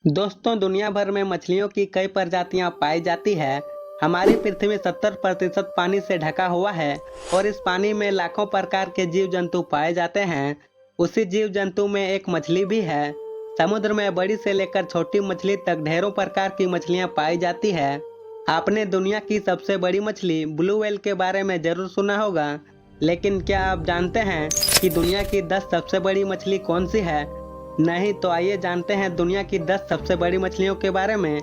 दोस्तों, दुनिया भर में मछलियों की कई प्रजातियां पाई जाती है। हमारी पृथ्वी 70% पानी से ढका हुआ है और इस पानी में लाखों प्रकार के जीव जंतु पाए जाते हैं। उसी जीव जंतु में एक मछली भी है। समुद्र में बड़ी से लेकर छोटी मछली तक ढेरों प्रकार की मछलियां पाई जाती है। आपने दुनिया की सबसे बड़ी मछली ब्लू व्हेल के बारे में जरूर सुना होगा, लेकिन क्या आप जानते हैं कि दुनिया की 10 सबसे बड़ी मछली कौन सी है? नहीं तो आइए जानते हैं दुनिया की 10 सबसे बड़ी मछलियों के बारे में।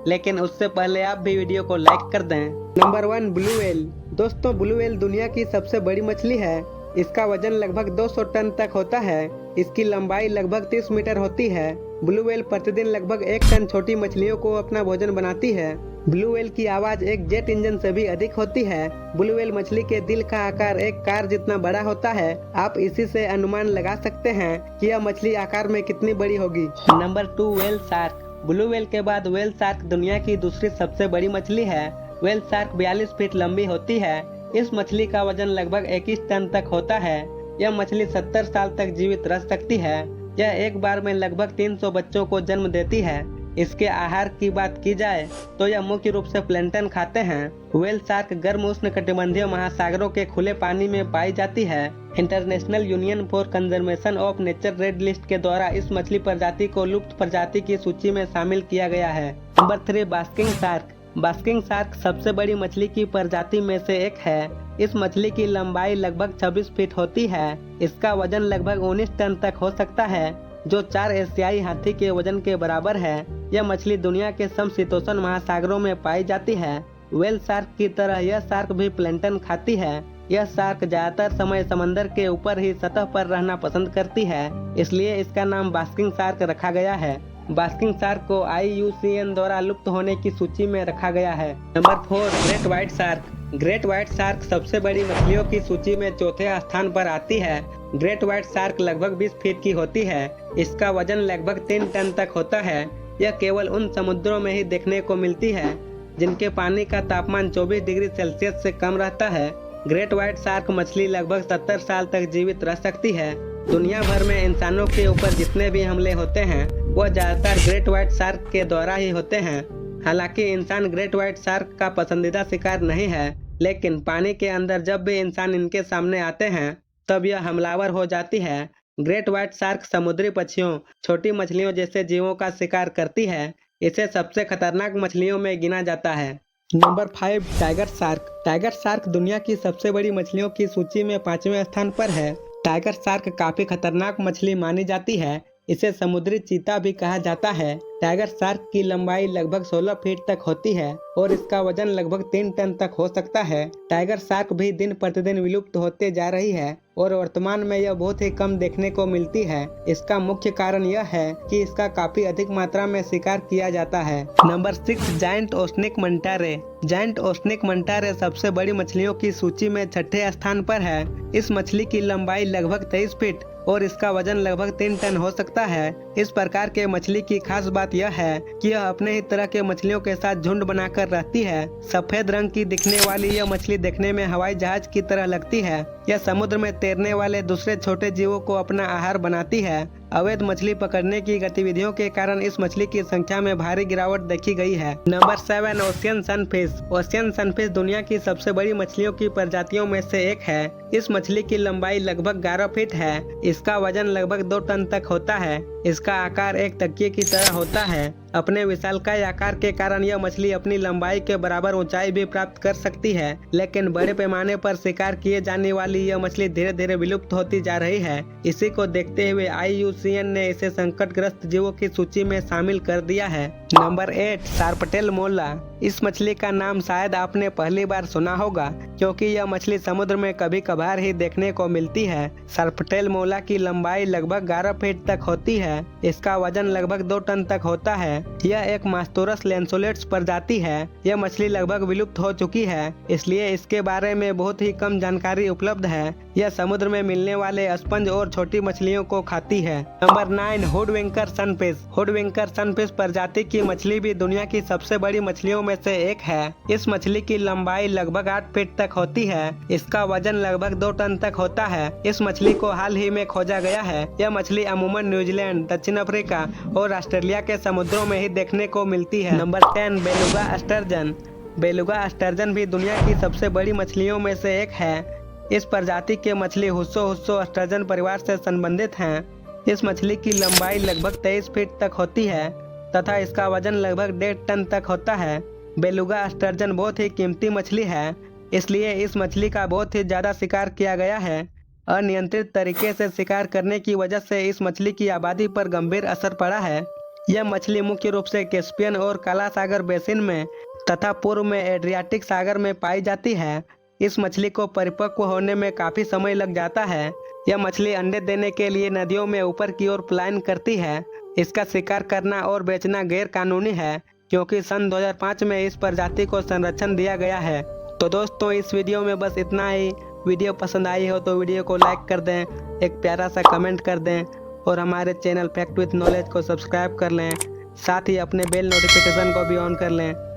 लेकिन उससे पहले आप भी वीडियो को लाइक कर दें। Number 1, blue whale. दोस्तों, ब्लू व्हेल दुनिया की सबसे बड़ी मछली है। इसका वजन लगभग 200 टन तक होता है। इसकी लंबाई लगभग 30 मीटर होती है। ब्लू व्हेल प्रतिदिन लगभग 1 टन छोटी मछलियों को अपना भोजन बनाती है। ब्लू व्हेल की आवाज एक जेट इंजन से भी अधिक होती है। ब्लू व्हेल मछली के दिल का आकार एक कार जितना बड़ा होता है। आप इसी से अनुमान लगा सकते हैं कि यह मछली आकार में कितनी बड़ी होगी। Number 2, whale shark. Blue whale के बाद व्हेल शार्क दुनिया की दूसरी सबसे बड़ी मछली है। व्हेल शार्क 42 फीट लंबी होती है। इस मछली का वजन लगभग 21 टन तक होता है। यह मछली 70 साल तक जीवित रह सकती है। यह एक बार में लगभग 300 बच्चों को जन्म देती है। इसके आहार की बात की जाए तो यह मुख्य रूप से प्लैंटन खाते हैं। व्हेल शार्क गर्म उष्णकटिबंधीय महासागरों के खुले पानी में पाई जाती है। International union for conservation of nature red list के द्वारा इस मछली प्रजाति को लुप्त प्रजाति की सूची में शामिल किया गया है। Number 3, basking shark. Basking shark सबसे बड़ी मछली की प्रजाति में से एक है। इस मछली की लंबाई लगभग 26 फीट होती है। इसका वजन लगभग 19 टन तक हो सकता है, जो 4 एशियाई हाथी के वजन के बराबर है। यह मछली दुनिया के समशीतोष्ण महासागरों में पाई जाती है। व्हेल शार्क की तरह यह शार्क भी प्लैंटन खाती है। यह शार्क ज्यादातर समय समंदर के ऊपर ही सतह पर रहना पसंद करती है, इसलिए इसका नाम बास्किंग शार्क रखा गया है। बास्किंग शार्क को IUCN द्वारा लुप्त होने की सूची में रखा गया है। Number 4, great white shark. Great white shark सबसे बड़ी मछलियों की सूची में चौथे स्थान पर आती है। ग्रेट व्हाइट शार्क लगभग 20 फीट की होती है। इसका वजन लगभग 3 टन तक होता है। यह केवल उन समुद्रों में ही देखने को मिलती है जिनके पानी का तापमान 24 डिग्री सेल्सियस से कम रहता है। ग्रेट व्हाइट शार्क मछली लगभग 70 साल तक जीवित रह सकती है। दुनिया भर में इंसानों के ऊपर जितने भी हमले होते हैं वह ज्यादातर ग्रेट व्हाइट शार्क के द्वारा ही होते हैं। हालांकि इंसान ग्रेट व्हाइट शार्क का पसंदीदा शिकार नहीं है, लेकिन पानी के अंदर जब भी इंसान इनके सामने आते हैं तब यह हमलावर हो जाती है। ग्रेट व्हाइट शार्क समुद्री पक्षियों, छोटी मछलियों जैसे जीवों का शिकार करती है। इसे सबसे खतरनाक मछलियों में गिना जाता है। Number 5, tiger shark. Tiger shark दुनिया की सबसे बड़ी मछलियों की सूची में 5वें स्थान पर है। टाइगर शार्क काफी खतरनाक मछली मानी जाती है। इसे समुद्री चीता भी कहा जाता है। टाइगर शार्क की लंबाई लगभग 16 फीट तक होती है और इसका वजन लगभग 3 टन तक हो सकता है। टाइगर शार्क भी दिन प्रतिदिन विलुप्त होते जा रही है और वर्तमान में यह बहुत ही कम देखने को मिलती है। इसका मुख्य कारण यह है कि इसका काफी अधिक मात्रा में शिकार किया जाता है। Number 6, giant oceanic manta ray. Giant oceanic manta ray सबसे बड़ी मछलियों की सूची में 6ठे स्थान पर है। इस मछली की लंबाई लगभग 23 फीट और इसका वजन लगभग 3 टन हो सकता है। इस प्रकार के मछली की खास बात यह है कि यह अपने ही तरह के मछलियों के साथ झुंड बनाकर रहती है। सफेद रंग की दिखने वाली यह मछली देखने में हवाई जहाज की तरह लगती है। यह समुद्र में तैरने वाले दूसरे छोटे जीवों को अपना आहार बनाती है। अवैध मछली पकड़ने की गतिविधियों के कारण इस मछली की संख्या में भारी गिरावट देखी गई है। Number 7, ocean sunfish. Ocean sunfish दुनिया की सबसे बड़ी मछलियों की प्रजातियों में से एक है। इस मछली की लंबाई लगभग 11 फीट है। इसका वजन लगभग 2 टन तक होता है। इसका आकार एक तकिए की तरह होता है। अपने विशालकाय आकार के कारण यह मछली अपनी लंबाई के बराबर ऊंचाई भी प्राप्त कर सकती है, लेकिन बड़े पैमाने पर शिकार किए जाने वाली यह मछली धीरे धीरे विलुप्त होती जा रही है। इसी को देखते हुए IUCN ने इसे संकटग्रस्त जीवों की सूची में शामिल कर दिया है। नंबर 8, शार्पटेल मोला। इस मछली का नाम शायद आपने पहली बार सुना होगा, क्योंकि यह मछली समुद्र में कभी कभार ही देखने को मिलती है। शार्पटेल मोला की लंबाई लगभग 11 फीट तक होती है। इसका वजन लगभग 2 टन तक होता है। यह एक मास्टोरस लैंसोलेट्स प्रजाति है। यह मछली लगभग विलुप्त हो चुकी है, इसलिए इसके बारे में बहुत ही कम जानकारी उपलब्ध है। यह समुद्र में मिलने वाले स्पंज और छोटी मछलियों को खाती है। Number 9, hoodwinker sunfish. Hoodwinker sunfish प्रजाति की मछली भी दुनिया की सबसे बड़ी मछलियों में से एक है। इस मछली की लंबाई लगभग 8 फीट तक होती है। इसका वजन लगभग 2 टन तक होता है। इस मछली को हाल ही में खोजा गया है। यह मछली अमूमन न्यूजीलैंड, दक्षिण अफ्रीका और ऑस्ट्रेलिया के समुद्रों में ही देखने को मिलती है। Number 10, beluga sturgeon. Beluga sturgeon भी दुनिया की सबसे बड़ी मछलियों में से एक है। इस प्रजाति के मछली हुस्सो हुस्सो स्टर्जन परिवार से संबंधित हैं। इस मछली की लंबाई लगभग 23 फीट तक होती है तथा इसका वजन लगभग 1.5 टन तक होता है। बेलुगा स्टर्जन बहुत ही कीमती मछली है, इसलिए इस मछली का बहुत ही ज्यादा शिकार किया गया है। अनियंत्रित तरीके से शिकार करने की वजह से इस मछली की आबादी पर गंभीर असर पड़ा है। यह मछली मुख्य रूप से कैस्पियन और काला सागर बेसिन में तथा पूर्व में एड्रियाटिक सागर में पाई जाती है। इस मछली को परिपक्व होने में काफी समय लग जाता है। यह मछली अंडे देने के लिए नदियों में ऊपर की ओर पलायन करती है। इसका शिकार करना और बेचना गैर कानूनी है, क्योंकि सन 2005 में इस प्रजाति को संरक्षण दिया गया है। तो दोस्तों, इस वीडियो में बस इतना ही। वीडियो पसंद आई हो तो वीडियो को लाइक कर दें, एक प्यारा सा कमेंट कर दें और हमारे चैनल फैक्ट विद नॉलेज को सब्सक्राइब कर लें। साथ ही अपने बेल नोटिफिकेशन को भी ऑन कर लें।